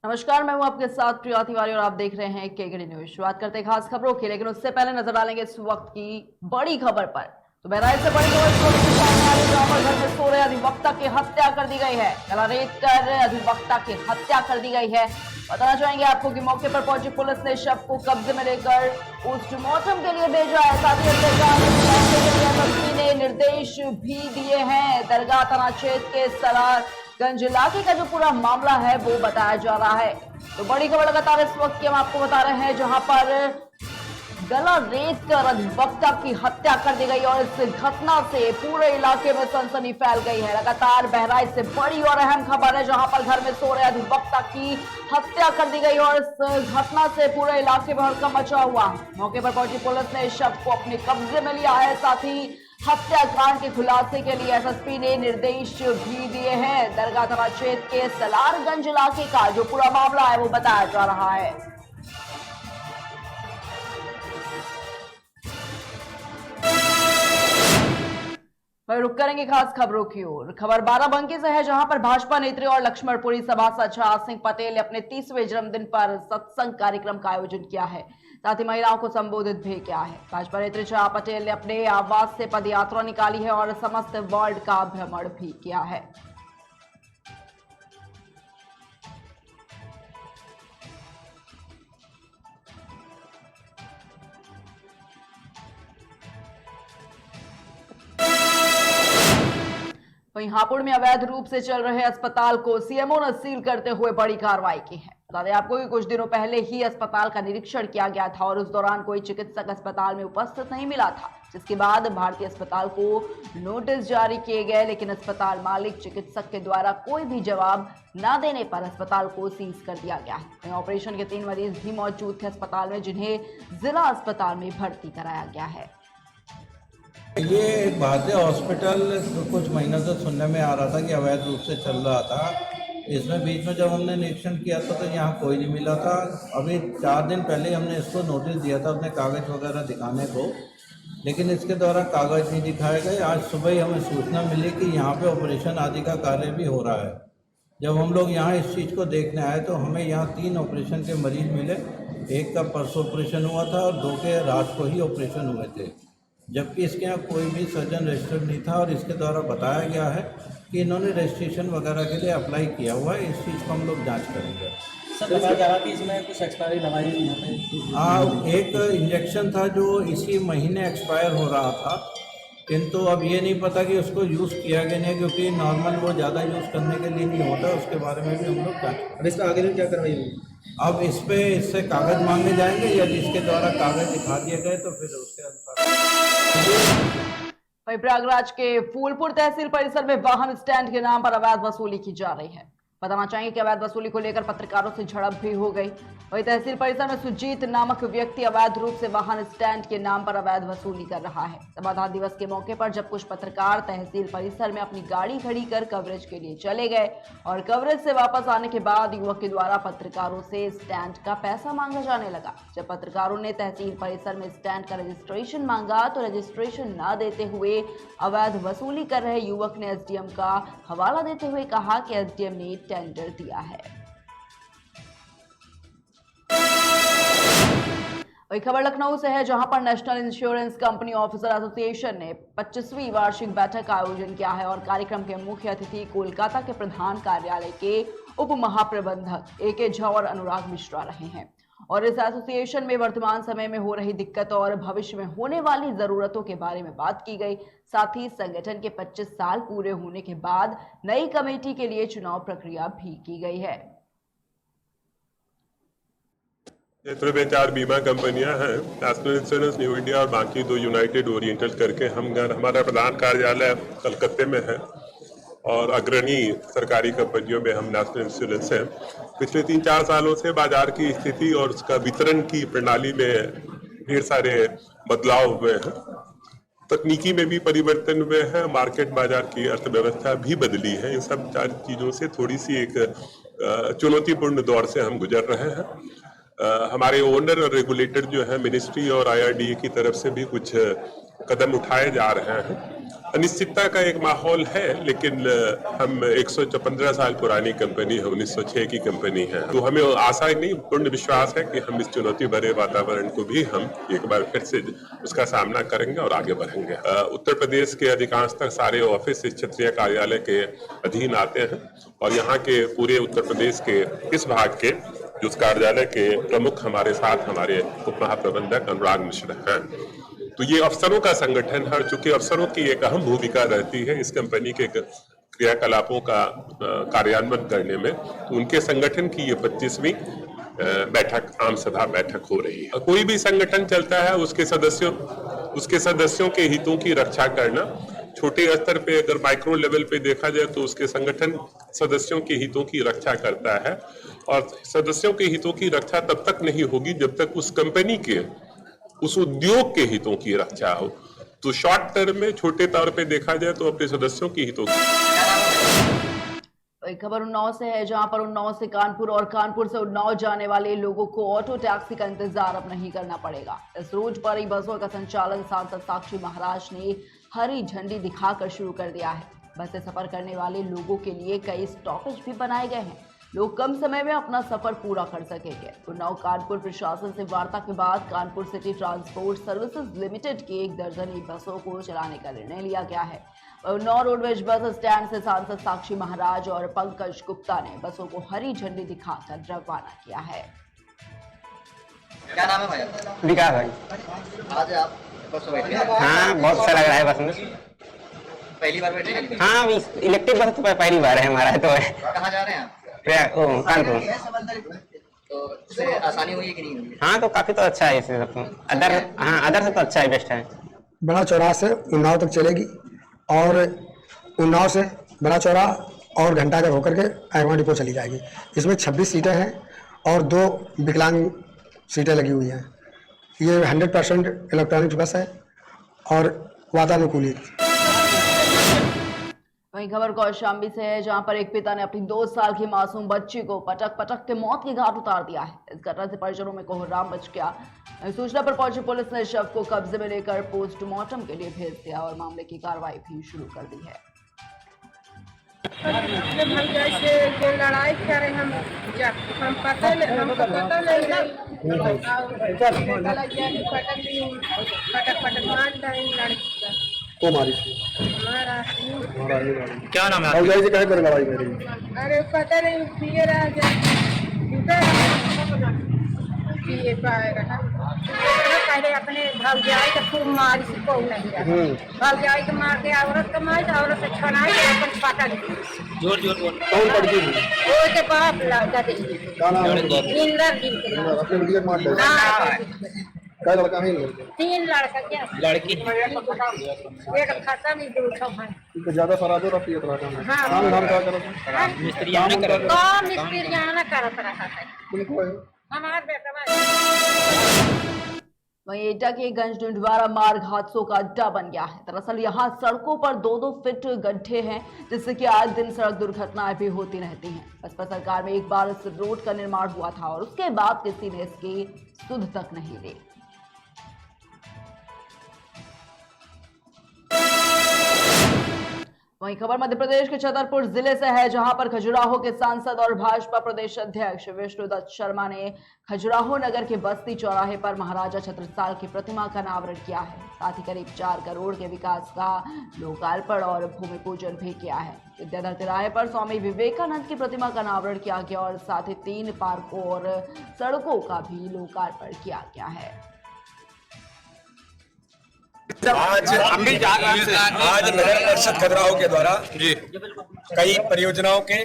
नमस्कार, मैं हूं आपके साथ प्रिया तिवारी और आप देख रहे हैं केकेडी न्यूज। शुरुआत करते हैं खास खबरों की, लेकिन उससे पहले नजर डालेंगे इस वक्त की बड़ी खबर पर। तो बहराइच से बड़ी खबर सामने आ रही है, जहां पर घर में सो रहे अधिवक्ता की हत्या कर दी गई है। गला रेत कर अधिवक्ता की हत्या कर दी गई है। बताना चाहेंगे आपको कि मौके पर पहुंची पुलिस ने शव को कब्जे में लेकर पोस्टमार्टम के लिए भेजा है। साथ ही एसपी ने निर्देश भी दिए हैं। दरगाह थाना क्षेत्र के सलारगंज इलाके का जो पूरा मामला है वो बताया जा रहा है। तो बड़ी खबर लगातार इस वक्त की हम आपको बता रहे हैं, जहां पर गला रेत कर अधिवक्ता की हत्या कर दी गई और इस घटना से पूरे इलाके में सनसनी फैल गई है। लगातार बहराइच से बड़ी और अहम खबर है, जहां पर घर में सो रहे अधिवक्ता की हत्या कर दी गई और इस घटना से पूरे इलाके में हड़कंप मचा हुआ। मौके पर पहुंची पुलिस ने शव को अपने कब्जे में लिया है। साथ ही हत्याकांड के खुलासे के लिए एसएसपी ने निर्देश भी दिए हैं। दरगाह थाना क्षेत्र के सलारगंज इलाके का जो पूरा मामला है वो बताया जा रहा है। वही रुक करेंगे खास खबरों की ओर। खबर बाराबंकी से है, जहां पर भाजपा नेत्री और लक्ष्मणपुरी सभासद छाज सिंह पटेल ने अपने 30वें जन्मदिन पर सत्संग कार्यक्रम का आयोजन किया है। साथ ही महिलाओं को संबोधित भी किया है। भाजपा नेत्री छाज पटेल ने अपने आवास से पदयात्रा निकाली है और समस्त वार्ड का भ्रमण भी किया है। वहीं हापुड़ में अवैध रूप से चल रहे अस्पताल को सीएमओ ने सील करते हुए बड़ी कार्रवाई की है। बता दें आपको कि कुछ दिनों पहले ही अस्पताल का निरीक्षण किया गया था और उस दौरान कोई चिकित्सक अस्पताल में उपस्थित नहीं मिला था, जिसके बाद भारतीय अस्पताल को नोटिस जारी किए गए, लेकिन अस्पताल मालिक चिकित्सक के द्वारा कोई भी जवाब न देने पर अस्पताल को सीज कर दिया गया है। ऑपरेशन के 3 मरीज भी मौजूद थे अस्पताल में, जिन्हें जिला अस्पताल में भर्ती कराया गया है। ये एक भारतीय हॉस्पिटल कुछ महीनों से सुनने में आ रहा था कि अवैध रूप से चल रहा था। इसमें बीच में जब हमने निरीक्षण किया था तो यहाँ कोई नहीं मिला था। अभी 4 दिन पहले हमने इसको नोटिस दिया था अपने कागज़ वगैरह दिखाने को, लेकिन इसके द्वारा कागज़ नहीं दिखाए गए। आज सुबह ही हमें सूचना मिली कि यहाँ पे ऑपरेशन आदि का कार्य भी हो रहा है। जब हम लोग यहाँ इस चीज़ को देखने आए तो हमें यहाँ 3 ऑपरेशन के मरीज मिले। एक का परसों ऑपरेशन हुआ था और 2 के रात को ही ऑपरेशन हुए थे, जबकि इसके यहाँ कोई भी सर्जन रजिस्टर्ड नहीं था। और इसके द्वारा बताया गया है कि इन्होंने रजिस्ट्रेशन वगैरह के लिए अप्लाई किया हुआ है। इस चीज़ को हम लोग जांच करेंगे। सर, बताया जा रहा कि इसमें कुछ एक्सपायरी दवाई नहीं है। हाँ, एक इंजेक्शन था जो इसी महीने एक्सपायर हो रहा था, किंतु अब ये नहीं पता कि उसको यूज़ किया गया नहीं, क्योंकि नॉर्मल वो ज़्यादा यूज़ करने के लिए नहीं होता। उसके बारे में भी हम लोग जाँच। इसका आगे क्या कार्रवाई होगी? अब इस पे इससे कागज़ मांगे जाएंगे, यदि इसके द्वारा कागज़ दिखा दिए गए तो फिर उसके अनुसार। वहीं प्रयागराज के फूलपुर तहसील परिसर में वाहन स्टैंड के नाम पर अवैध वसूली की जा रही है। बताना चाहिए कि अवैध वसूली को लेकर पत्रकारों से झड़प भी हो गई। वहीं तहसील परिसर में सुजीत नामक व्यक्ति अवैध रूप से वाहन स्टैंड के नाम पर अवैध वसूली कर रहा है। समाधान दिवस के मौके पर जब कुछ पत्रकार तहसील परिसर में अपनी गाड़ी खड़ी कर कवरेज के लिए चले गए और कवरेज से वापस आने के बाद युवक के द्वारा पत्रकारों से स्टैंड का पैसा मांगा जाने लगा। जब पत्रकारों ने तहसील परिसर में स्टैंड का रजिस्ट्रेशन मांगा तो रजिस्ट्रेशन न देते हुए अवैध वसूली कर रहे युवक ने एसडीएम का हवाला देते हुए कहा कि एसडीएम ने टेंडर दिया है। वही खबर लखनऊ से है, जहां पर national insurance company officer association ने 25वीं वार्षिक बैठक का आयोजन किया है और कार्यक्रम के मुख्य अतिथि कोलकाता के प्रधान कार्यालय के उप महाप्रबंधक एके झा और अनुराग मिश्रा रहे हैं। और इस एसोसिएशन में वर्तमान समय में हो रही दिक्कत और भविष्य में होने वाली जरूरतों के बारे में बात की गई। साथ ही संगठन के 25 साल पूरे होने के बाद नई कमेटी के लिए चुनाव प्रक्रिया भी की गई है। क्षेत्र में 4 बीमा कंपनियां हैं, नेशनल इंश्योरेंस, न्यू इंडिया और बाकी 2 यूनाइटेड ओरिएंटल करके। हमारा प्रधान कार्यालय कलकत्ते में है और अग्रणी सरकारी कंपनियों में हम नेशनल इंश्योरेंस हैं। पिछले 3-4 सालों से बाजार की स्थिति और उसका वितरण की प्रणाली में ढेर सारे बदलाव हुए हैं। तकनीकी में भी परिवर्तन हुए हैं, मार्केट बाजार की अर्थव्यवस्था भी बदली है। इन सब 4 चीज़ों से थोड़ी सी एक चुनौतीपूर्ण दौर से हम गुजर रहे हैं। हमारे ओनर और रेगुलेटर जो है मिनिस्ट्री और IRDA की तरफ से भी कुछ कदम उठाए जा रहे हैं। अनिश्चितता का एक माहौल है, लेकिन हम 115 साल पुरानी कंपनी है, 1906 की कंपनी है, तो हमें आशा नहीं, पूर्ण विश्वास है कि हम इस चुनौती भरे वातावरण को भी हम एक बार फिर से उसका सामना करेंगे और आगे बढ़ेंगे। उत्तर प्रदेश के अधिकांशतः सारे ऑफिस इस क्षेत्रीय कार्यालय के अधीन आते हैं और यहाँ के पूरे उत्तर प्रदेश के इस भाग के जो कार्यालय के प्रमुख हमारे साथ हमारे उप महाप्रबंधक अनुराग मिश्र हैं। तो ये अफसरों का संगठन है, चूंकि अफसरों की एक अहम भूमिका रहती है इस कंपनी के क्रियाकलापों का कार्यान्वयन करने में, तो उनके संगठन की ये 25वीं बैठक, आम सभा बैठक हो रही है। कोई भी संगठन चलता है उसके सदस्यों के हितों की रक्षा करना, छोटे स्तर पे अगर माइक्रो लेवल पे देखा जाए तो उसके संगठन सदस्यों के हितों की रक्षा करता है, और सदस्यों के हितों की रक्षा तब तक नहीं होगी जब तक उस कंपनी के, उस उद्योग के हितों की रक्षा हो। तो शॉर्ट टर्म में छोटे तौर पे देखा जाए तो अपने सदस्यों की हितों एक खबर उन्नाव से है, जहां पर उन्नाव से कानपुर और कानपुर से उन्नाव जाने वाले लोगों को ऑटो टैक्सी का इंतजार अब नहीं करना पड़ेगा। इस रूट पर ही बसों का संचालन सांसद साक्षी महाराज ने हरी झंडी दिखाकर शुरू कर दिया है। बस से सफर करने वाले लोगों के लिए कई स्टॉपेज भी बनाए गए हैं, लोग कम समय में अपना सफर पूरा कर सकेंगे। उन्नाव कानपुर प्रशासन से वार्ता के बाद Kanpur city transport services limited की 1 दर्जन ई बसों को चलाने का निर्णय लिया गया है। उन्नाव रोडवेज बस स्टैंड से सांसद साक्षी महाराज और पंकज गुप्ता ने बसों को हरी झंडी दिखाकर रवाना किया है। क्या नाम है भाई? विकास भाई। आज आप बस में बैठे हैं? हाँ, बहुत अच्छा लग रहा है बस में। पहली बार बैठे हैं? हाँ, इलेक्ट्रिक बस तो पहली बार है हमारा। तो कहाँ जा रहे हैं आप? कानपुर। तो इससे आसानी हुई है कि नहीं हुई? हाँ, तो काफी तो अच्छा है इससे तो। अदर से तो अच्छा है, बेस्ट है। बड़ा चौराहा से उन्नाव तक चलेगी और उन्नाव से बड़ा चौराहा और घंटाघर होकर के आयरवा डिपो चली जाएगी। इसमें 26 सीटें हैं और 2 विकलांग सीटें लगी हुई हैं। ये 100% इलेक्ट्रॉनिक बस है और वातानुकूलित। वहीं खबर कौशाम्बी से है, जहां पर एक पिता ने अपनी 2 साल की मासूम बच्ची को पटक पटक के मौत के घाट उतार दिया है। इस घटना से परिजनों में कोहराम मच गया। सूचना पर पहुंची पुलिस ने शव को कब्जे में लेकर पोस्टमार्टम के लिए भेज दिया और मामले की कार्रवाई भी शुरू कर दी है। लड़ाई करे हम पता को मारी क्या नाम है? लड़ाई मेरी? अरे पता नहीं पिए रहा पहले अपने भौजाई के खूब मारी से को नहीं भौजाई के मार के औरत के मार, औरत से छनाई के अपन पाटा जोर जोर बोल। कौन पड़ती थी? वो के बाप लड़का दे क्या नाम है? इंदर जी के नाम। अपने बिटिया के मार दे। हाँ, क्या लड़का है? लड़के 3 लड़का क्या लड़की एक खाता में 2 छो है। तो ज्यादा शराबी और पियत रहता है। हाँ। काम धाम क्या करता है? मिस्त्रियाना कर काम मिस्त्रियाना करत रहा है तुमको है? हमार बेटा। वहीं एटा के गंज डुंडवारा मार्ग हादसों का अड्डा बन गया है। दरअसल यहाँ सड़कों पर 2-2 फीट गड्ढे हैं, जिससे कि आज दिन सड़क दुर्घटनाएं भी होती रहती हैं। बसपा सरकार में एक बार इस रोड का निर्माण हुआ था और उसके बाद किसी ने इसकी सुध तक नहीं ली। वहीं खबर मध्य प्रदेश के छतरपुर जिले से है, जहां पर खजुराहो के सांसद और भाजपा प्रदेश अध्यक्ष विष्णुदत्त शर्मा ने खजुराहो नगर के बस्ती चौराहे पर महाराजा छत्रसाल की प्रतिमा का अनावरण किया है। साथ ही करीब 4 करोड़ के विकास का लोकार्पण और भूमि पूजन भी किया है। विद्याधर तिराहे पर स्वामी विवेकानंद की प्रतिमा का अनावरण किया गया और साथ ही 3 पार्कों और सड़कों का भी लोकार्पण किया गया है। आज नगर परिषद खजुराहो के द्वारा कई परियोजनाओं के,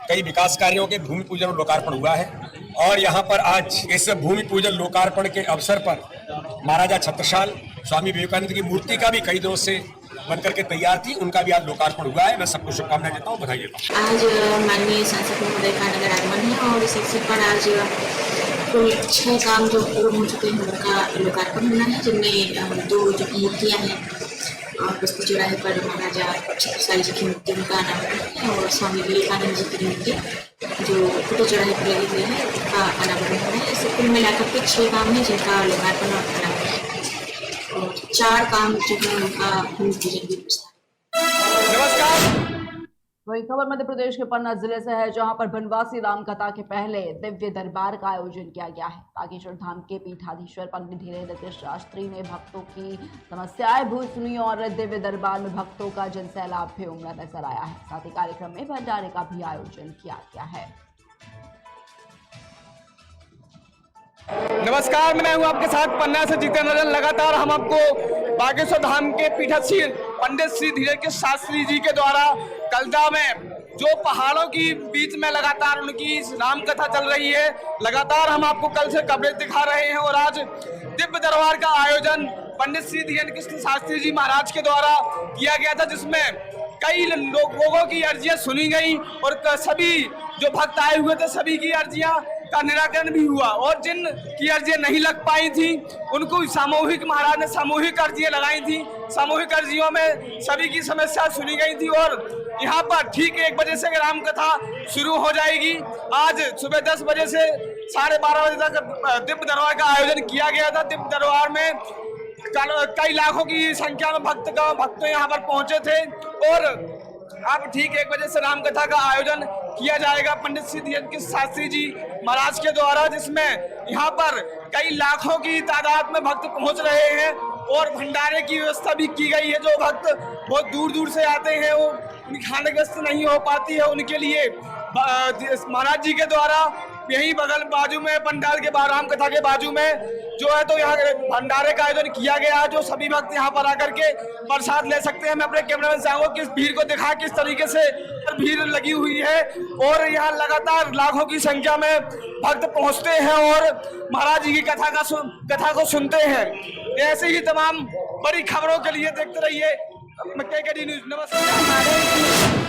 कई विकास कार्यों के भूमि पूजन और लोकार्पण हुआ है और यहाँ पर आज इस भूमि पूजन लोकार्पण के अवसर पर महाराजा छत्रसाल स्वामी विवेकानंद की मूर्ति का भी कई दिनों से बनकर के तैयार थी, उनका भी आज लोकार्पण हुआ है। मैं सबको शुभकामनाएं देता हूँ, बधाई देता हूँ। आज माननीय सांसद महोदय का नगर आगमन है और इस अवसर पर आज कुल 6 काम जो पूर्ण हो चुके हैं उनका लोकार्पण होना है, जिनमें 2 जो मूर्तियाँ हैं और बस्ती चौराहे पर महाराजा छत्रसाल जी की मूर्ति उनका अनावरण है और स्वामी विवेकानंद जी की मूर्ति जो कुटे चौराहे पर लगी हुई है उसका अनावरण होना है। इससे कुल मिलाकर के 6 काम है जिनका लोकार्पण और अनावरण है और 4 काम जो है उनका भूमि पूजन भी नमस्कार। वही खबर मध्य प्रदेश के पन्ना जिले से है, जहां पर बनवासी राम कथा के पहले दिव्य दरबार का आयोजन किया गया है। बागेश्वर धाम के पीठाधीश्वर पंडित धीरेन्द्र शास्त्री ने भक्तों की समस्याएं भी सुनी और दिव्य दरबार में भक्तों का जनसैलाब भी उमड़ा नजर आया है। साथ ही कार्यक्रम में भंडारे का भी आयोजन किया गया है। नमस्कार, मैं हूं आपके साथ पन्ना से जितेंद्र। लगातार हम आपको बागेश्वर धाम के पीठाधीश्वर पंडित श्री धीरेन्द्र शास्त्री जी के द्वारा कलदा में जो पहाड़ों की बीच में लगातार उनकी राम कथा चल रही है, लगातार हम आपको कल से कवरेज दिखा रहे हैं। और आज दिव्य दरबार का आयोजन पंडित श्री धीरेन्द्र शास्त्री जी महाराज के द्वारा किया गया था, जिसमें कई लोगों की अर्जियां सुनी गई और सभी जो भक्त आए हुए थे सभी की अर्जियां का निराकरण भी हुआ। और जिन की अर्जियां नहीं लग पाई थी उनको सामूहिक महाराज ने सामूहिक अर्जियां लगाई थी। सामूहिक अर्जियों में सभी की समस्या सुनी गई थी और यहाँ पर ठीक 1 बजे से राम कथा शुरू हो जाएगी। आज सुबह 10 बजे से 12:30 बजे तक दिव्य दरबार का आयोजन किया गया था। दिव्य दरबार में कई लाखों की संख्या में भक्त यहाँ पर पहुंचे थे और अब ठीक 1 बजे से राम कथा का आयोजन किया जाएगा पंडित श्री धीरेन्द्र शास्त्री जी महाराज के द्वारा, जिसमें यहाँ पर कई लाखों की तादाद में भक्त पहुंच रहे हैं और भंडारे की व्यवस्था भी की गई है। जो भक्त बहुत दूर दूर से आते हैं वो उनकी खाने की व्यवस्था नहीं हो पाती है, उनके लिए महाराज जी के द्वारा यही बगल बाजू में पंडाल के राम कथा के बाजू में जो है तो यहाँ भंडारे का आयोजन किया गया है, जो सभी भक्त यहाँ पर आकर के प्रसाद ले सकते हैं। मैं अपने कैमरामैन से आऊंगा किस भीड़ को दिखा किस तरीके से भीड़ लगी हुई है और यहाँ लगातार लाखों की संख्या में भक्त पहुँचते हैं और महाराज जी की कथा को सुनते हैं। ऐसे ही तमाम बड़ी खबरों के लिए देखते रहिए KKD न्यूज। नमस्कार।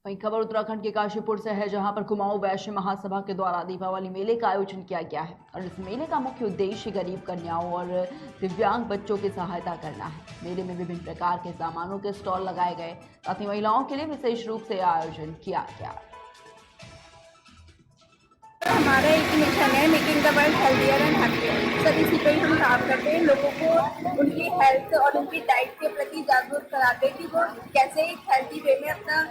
वहीं खबर उत्तराखंड के काशीपुर से है, जहां पर कुमाऊं वैश्य महासभा के द्वारा दीपावली मेले का आयोजन किया गया है और इस मेले का मुख्य उद्देश्य गरीब कन्याओं और दिव्यांग बच्चों की सहायता करना है। मेले में विभिन्न प्रकार के सामानों के स्टॉल लगाए गए, साथ ही महिलाओं के लिए विशेष रूप से आयोजन किया गया। हमारा एक मिशन है making the world healthier and happier. Sir इसी पे हम काम करते हैं, लोगों को उनकी हेल्थ और उनकी डाइट के प्रति जागरूक कराते हैं कि वो कैसे एक हेल्थी वे में अपना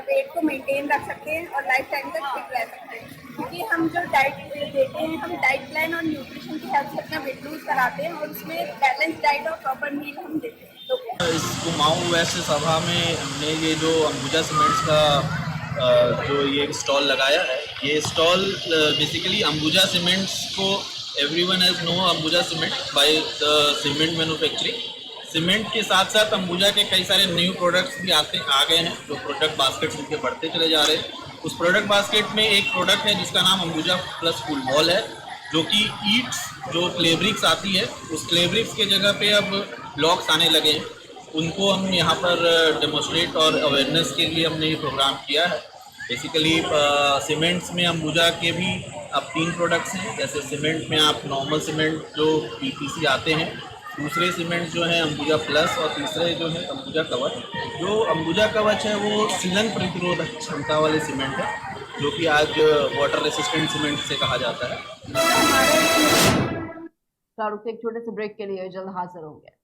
वेट को मेंटेन रख सकते हैं और लाइफ टाइम तक फिट रह सकते हैं। क्योंकि हम जो डाइट देते हैं, हम डाइट प्लान और न्यूट्रिशन की हेल्प से अपना वेट लूज कराते हैं और उसमें बैलेंस डाइट और प्रॉपर मील हम देते हैं। इस कुमाऊं वैश्य सभा में हमने ये जो अंबुजा सीमेंट्स का जो ये स्टॉल लगाया है, ये स्टॉल बेसिकली अंबुजा सीमेंट्स को everyone has know Ambuja cement by the cement manufacturing. Cement के साथ साथ अंबुजा के कई सारे न्यू प्रोडक्ट्स भी आ गए हैं, जो प्रोडक्ट बास्केट उनके बढ़ते चले जा रहे हैं। उस प्रोडक्ट बास्केट में एक प्रोडक्ट है जिसका नाम अंबुजा प्लस फुल बॉल है, जो कि ईट्स जो क्लेब्रिक्स आती है उस क्लेब्रिक्स के जगह पे अब ब्लॉक्स आने लगे हैं। उनको हम यहाँ पर डेमोस्ट्रेट और अवेयरनेस के लिए हमने ये प्रोग्राम किया है। बेसिकली सीमेंट्स में अंबुजा के भी अब 3 प्रोडक्ट्स हैं। जैसे सीमेंट में आप नॉर्मल सीमेंट जो PPC आते हैं, दूसरे सीमेंट जो है अंबुजा प्लस और तीसरे जो है अंबुजा कवच। जो अंबुजा कवच है वो सीलन प्रतिरोधक क्षमता वाले सीमेंट है, जो कि आज वाटर रेसिस्टेंट सीमेंट से कहा जाता है। शाहरुख एक छोटे से ब्रेक के लिए जल्द हाजिर होंगे।